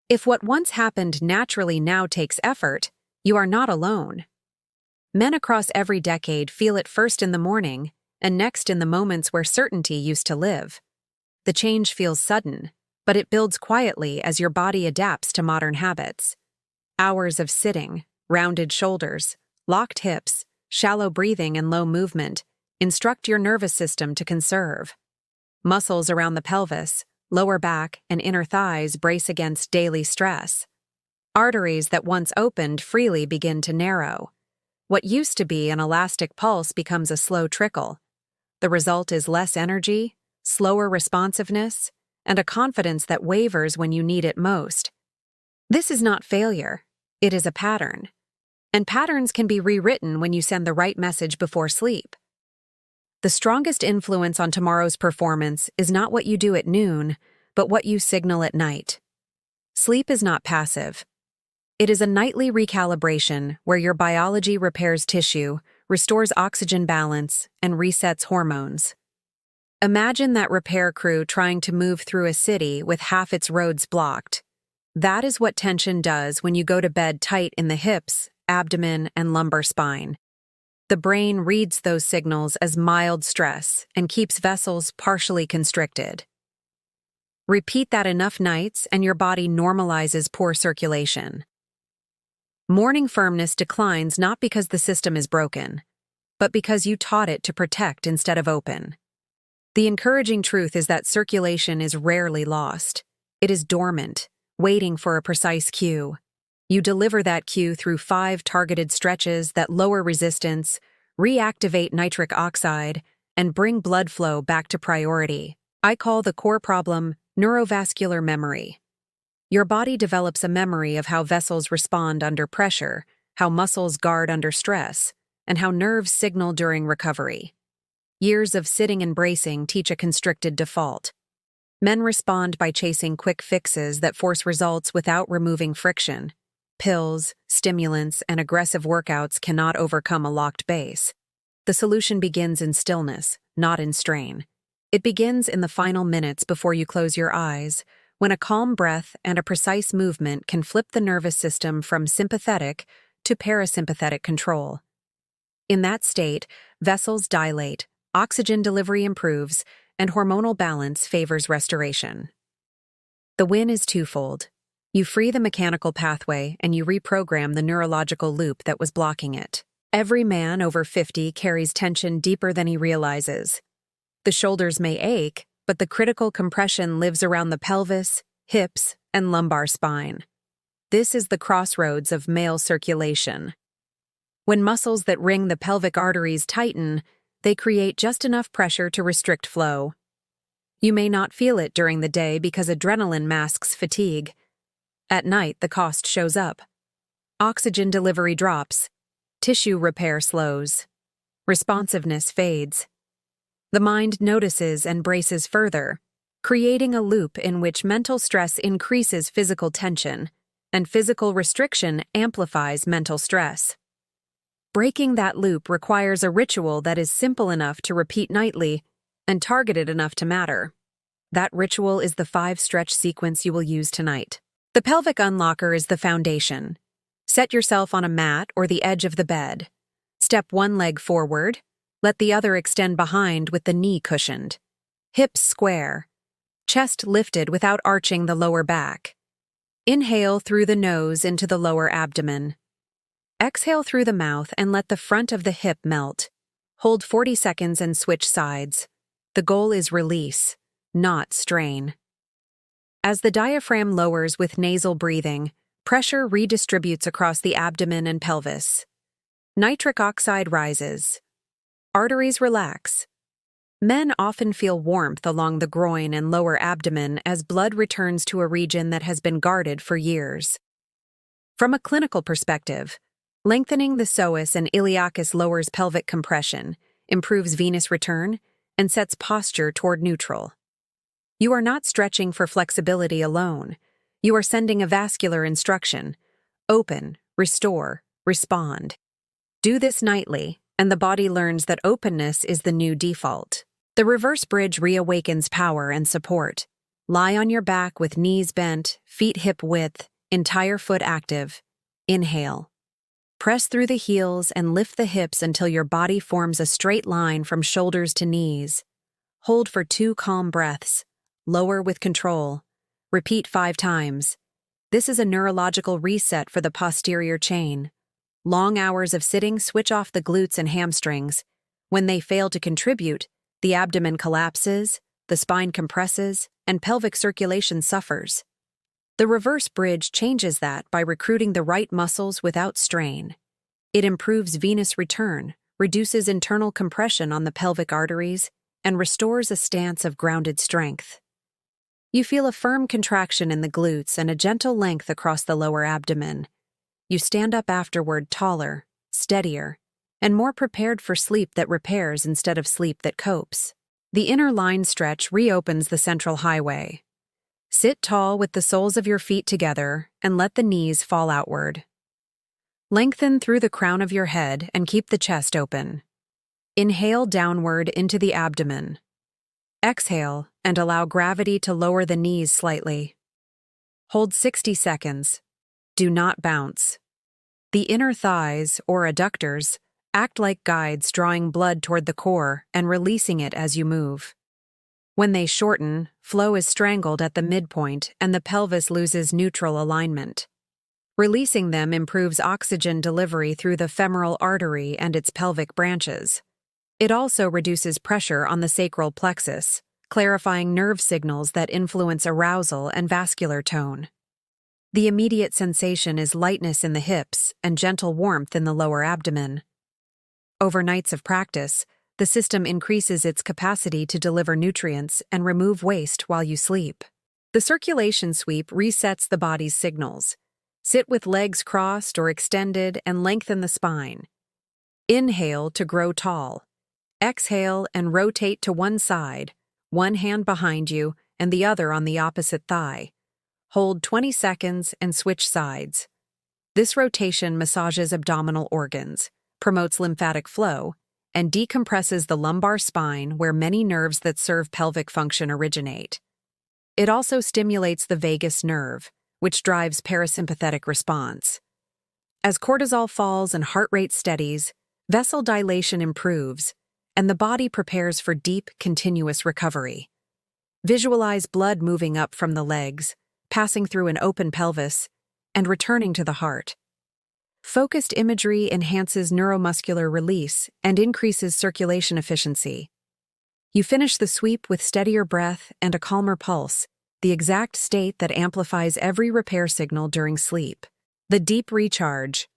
If what once happened naturally now takes effort, you are not alone. Men across every decade feel it first in the morning, and next in the moments where certainty used to live. The change feels sudden, but it builds quietly as your body adapts to modern habits. Hours of sitting, rounded shoulders, locked hips, shallow breathing and low movement instruct your nervous system to conserve. Muscles around the pelvis, lower back, and inner thighs brace against daily stress. Arteries that once opened freely begin to narrow. What used to be an elastic pulse becomes a slow trickle. The result is less energy, slower responsiveness, and a confidence that wavers when you need it most. This is not failure, it is a pattern. And patterns can be rewritten when you send the right message before sleep. The strongest influence on tomorrow's performance is not what you do at noon, but what you signal at night. Sleep is not passive. It is a nightly recalibration where your biology repairs tissue, restores oxygen balance, and resets hormones. Imagine that repair crew trying to move through a city with half its roads blocked. That is what tension does when you go to bed tight in the hips, abdomen, and lumbar spine. The brain reads those signals as mild stress and keeps vessels partially constricted. Repeat that enough nights and your body normalizes poor circulation. Morning firmness declines not because the system is broken, but because you taught it to protect instead of open. The encouraging truth is that circulation is rarely lost. It is dormant, waiting for a precise cue. You deliver that cue through 5 targeted stretches that lower resistance, reactivate nitric oxide, and bring blood flow back to priority. I call the core problem neurovascular memory. Your body develops a memory of how vessels respond under pressure, how muscles guard under stress, and how nerves signal during recovery. Years of sitting and bracing teach a constricted default. Men respond by chasing quick fixes that force results without removing friction. Pills, stimulants, and aggressive workouts cannot overcome a locked base. The solution begins in stillness, not in strain. It begins in the final minutes before you close your eyes, when a calm breath and a precise movement can flip the nervous system from sympathetic to parasympathetic control. In that state, vessels dilate, oxygen delivery improves, and hormonal balance favors restoration. The win is twofold. You free the mechanical pathway and you reprogram the neurological loop that was blocking it. Every man over 50 carries tension deeper than he realizes. The shoulders may ache, but the critical compression lives around the pelvis, hips, and lumbar spine. This is the crossroads of male circulation. When muscles that ring the pelvic arteries tighten, they create just enough pressure to restrict flow. You may not feel it during the day because adrenaline masks fatigue. At night, the cost shows up. Oxygen delivery drops. Tissue repair slows. Responsiveness fades. The mind notices and braces further, creating a loop in which mental stress increases physical tension, and physical restriction amplifies mental stress. Breaking that loop requires a ritual that is simple enough to repeat nightly and targeted enough to matter. That ritual is the 5-stretch sequence you will use tonight. The Pelvic Unlocker is the foundation. Set yourself on a mat or the edge of the bed. Step one leg forward. Let the other extend behind with the knee cushioned. Hips square. Chest lifted without arching the lower back. Inhale through the nose into the lower abdomen. Exhale through the mouth and let the front of the hip melt. Hold 40 seconds and switch sides. The goal is release, not strain. As the diaphragm lowers with nasal breathing, pressure redistributes across the abdomen and pelvis. Nitric oxide rises. Arteries relax. Men often feel warmth along the groin and lower abdomen as blood returns to a region that has been guarded for years. From a clinical perspective, lengthening the psoas and iliacus lowers pelvic compression, improves venous return, and sets posture toward neutral. You are not stretching for flexibility alone. You are sending a vascular instruction. Open, restore, respond. Do this nightly, and the body learns that openness is the new default. The reverse bridge reawakens power and support. Lie on your back with knees bent, feet hip width, entire foot active. Inhale. Press through the heels and lift the hips until your body forms a straight line from shoulders to knees. Hold for 2 calm breaths. Lower with control. Repeat 5 times. This is a neurological reset for the posterior chain. Long hours of sitting switch off the glutes and hamstrings. When they fail to contribute, the abdomen collapses, the spine compresses, and pelvic circulation suffers. The reverse bridge changes that by recruiting the right muscles without strain. It improves venous return, reduces internal compression on the pelvic arteries, and restores a stance of grounded strength. You feel a firm contraction in the glutes and a gentle length across the lower abdomen. You stand up afterward taller, steadier, and more prepared for sleep that repairs instead of sleep that copes. The inner line stretch reopens the central highway. Sit tall with the soles of your feet together and let the knees fall outward. Lengthen through the crown of your head and keep the chest open. Inhale downward into the abdomen. Exhale and allow gravity to lower the knees slightly. Hold 60 seconds. Do not bounce. The inner thighs, or adductors, act like guides drawing blood toward the core and releasing it as you move. When they shorten, flow is strangled at the midpoint and the pelvis loses neutral alignment. Releasing them improves oxygen delivery through the femoral artery and its pelvic branches. It also reduces pressure on the sacral plexus, clarifying nerve signals that influence arousal and vascular tone. The immediate sensation is lightness in the hips and gentle warmth in the lower abdomen. Over nights of practice, the system increases its capacity to deliver nutrients and remove waste while you sleep. The circulation sweep resets the body's signals. Sit with legs crossed or extended and lengthen the spine. Inhale to grow tall. Exhale and rotate to one side, one hand behind you and the other on the opposite thigh. Hold 20 seconds and switch sides. This rotation massages abdominal organs, promotes lymphatic flow, and decompresses the lumbar spine where many nerves that serve pelvic function originate. It also stimulates the vagus nerve, which drives parasympathetic response. As cortisol falls and heart rate steadies, vessel dilation improves, and the body prepares for deep, continuous recovery. Visualize blood moving up from the legs, passing through an open pelvis, and returning to the heart. Focused imagery enhances neuromuscular release and increases circulation efficiency. You finish the sweep with steadier breath and a calmer pulse, the exact state that amplifies every repair signal during sleep. The deep recharge.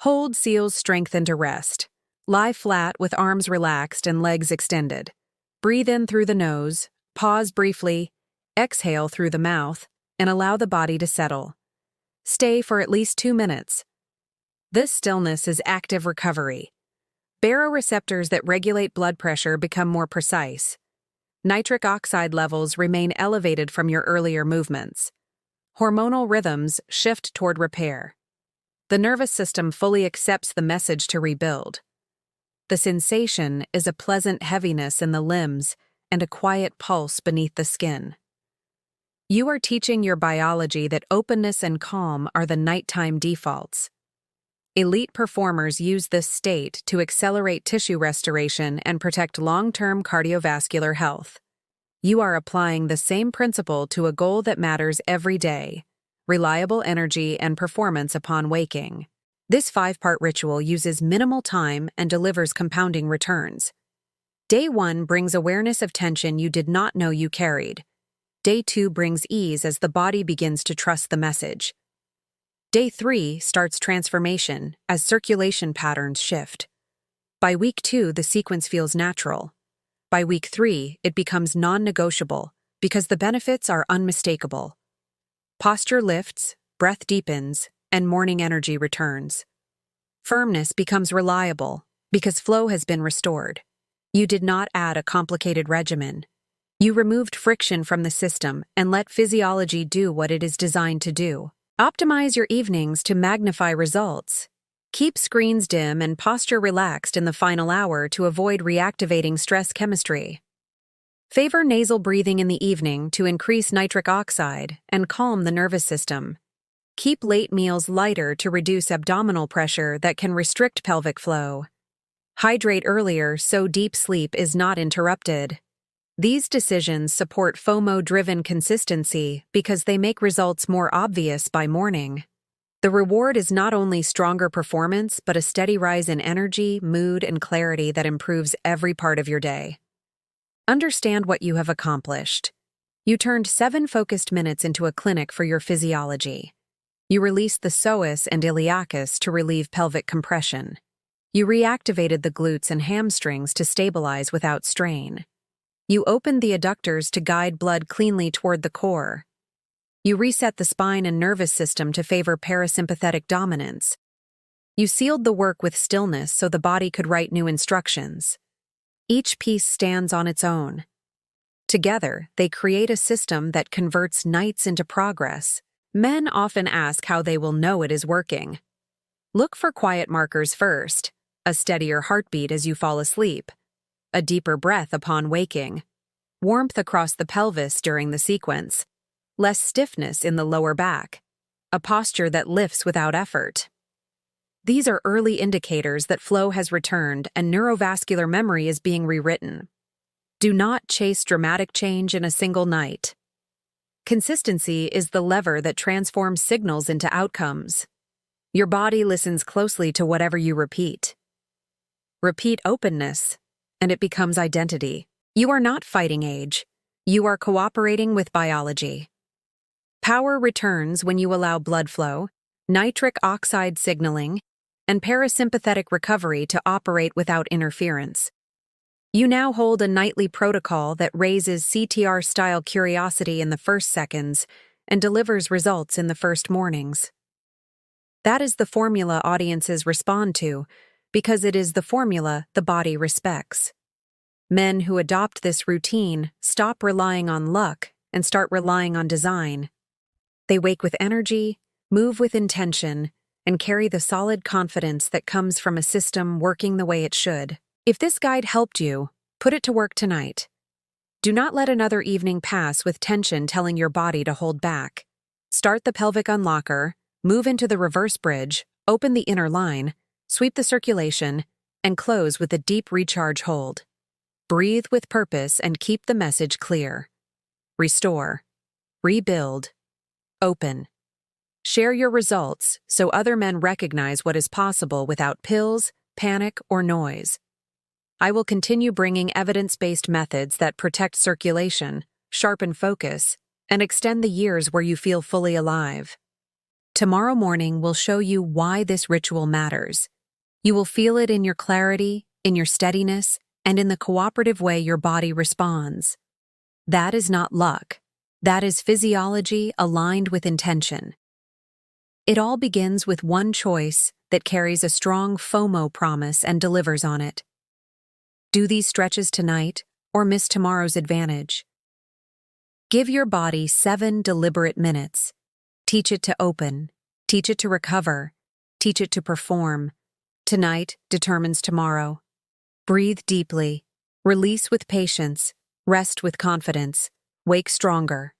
Hold seals strength into rest. Lie flat with arms relaxed and legs extended. Breathe in through the nose, pause briefly, exhale through the mouth, and allow the body to settle. Stay for at least 2 minutes. This stillness is active recovery. Baroreceptors that regulate blood pressure become more precise. Nitric oxide levels remain elevated from your earlier movements. Hormonal rhythms shift toward repair. The nervous system fully accepts the message to rebuild. The sensation is a pleasant heaviness in the limbs and a quiet pulse beneath the skin. You are teaching your biology that openness and calm are the nighttime defaults. Elite performers use this state to accelerate tissue restoration and protect long-term cardiovascular health. You are applying the same principle to a goal that matters every day: reliable energy and performance upon waking. This 5-part ritual uses minimal time and delivers compounding returns. Day 1 brings awareness of tension you did not know you carried. Day 2 brings ease as the body begins to trust the message. Day 3 starts transformation as circulation patterns shift. By week 2, the sequence feels natural. By week 3, it becomes non-negotiable because the benefits are unmistakable. Posture lifts, breath deepens, and morning energy returns. Firmness becomes reliable because flow has been restored. You did not add a complicated regimen. You removed friction from the system and let physiology do what it is designed to do. Optimize your evenings to magnify results. Keep screens dim and posture relaxed in the final hour to avoid reactivating stress chemistry. Favor nasal breathing in the evening to increase nitric oxide and calm the nervous system. Keep late meals lighter to reduce abdominal pressure that can restrict pelvic flow. Hydrate earlier so deep sleep is not interrupted. These decisions support FOMO-driven consistency because they make results more obvious by morning. The reward is not only stronger performance, but a steady rise in energy, mood, and clarity that improves every part of your day. Understand what you have accomplished. You turned 7 focused minutes into a clinic for your physiology. You released the psoas and iliacus to relieve pelvic compression. You reactivated the glutes and hamstrings to stabilize without strain. You opened the adductors to guide blood cleanly toward the core. You reset the spine and nervous system to favor parasympathetic dominance. You sealed the work with stillness so the body could write new instructions. Each piece stands on its own. Together, they create a system that converts nights into progress. Men often ask how they will know it is working. Look for quiet markers first: a steadier heartbeat as you fall asleep, a deeper breath upon waking, warmth across the pelvis during the sequence, less stiffness in the lower back, a posture that lifts without effort. These are early indicators that flow has returned and neurovascular memory is being rewritten. Do not chase dramatic change in a single night. Consistency is the lever that transforms signals into outcomes. Your body listens closely to whatever you repeat. Repeat openness, and it becomes identity. You are not fighting age. You are cooperating with biology. Power returns when you allow blood flow, nitric oxide signaling, and parasympathetic recovery to operate without interference. You now hold a nightly protocol that raises CTR-style curiosity in the first seconds and delivers results in the first mornings. That is the formula audiences respond to, because it is the formula the body respects. Men who adopt this routine stop relying on luck and start relying on design. They wake with energy, move with intention, and carry the solid confidence that comes from a system working the way it should. If this guide helped you, put it to work tonight. Do not let another evening pass with tension telling your body to hold back. Start the pelvic unlocker, move into the reverse bridge, open the inner line, sweep the circulation, and close with a deep recharge hold. Breathe with purpose and keep the message clear. Restore. Rebuild. Open. Share your results so other men recognize what is possible without pills, panic, or noise. I will continue bringing evidence-based methods that protect circulation, sharpen focus, and extend the years where you feel fully alive. Tomorrow morning will show you why this ritual matters. You will feel it in your clarity, in your steadiness, and in the cooperative way your body responds. That is not luck. That is physiology aligned with intention. It all begins with one choice that carries a strong FOMO promise and delivers on it. Do these stretches tonight or miss tomorrow's advantage. Give your body 7 deliberate minutes. Teach it to open. Teach it to recover. Teach it to perform. Tonight determines tomorrow. Breathe deeply. Release with patience. Rest with confidence. Wake stronger.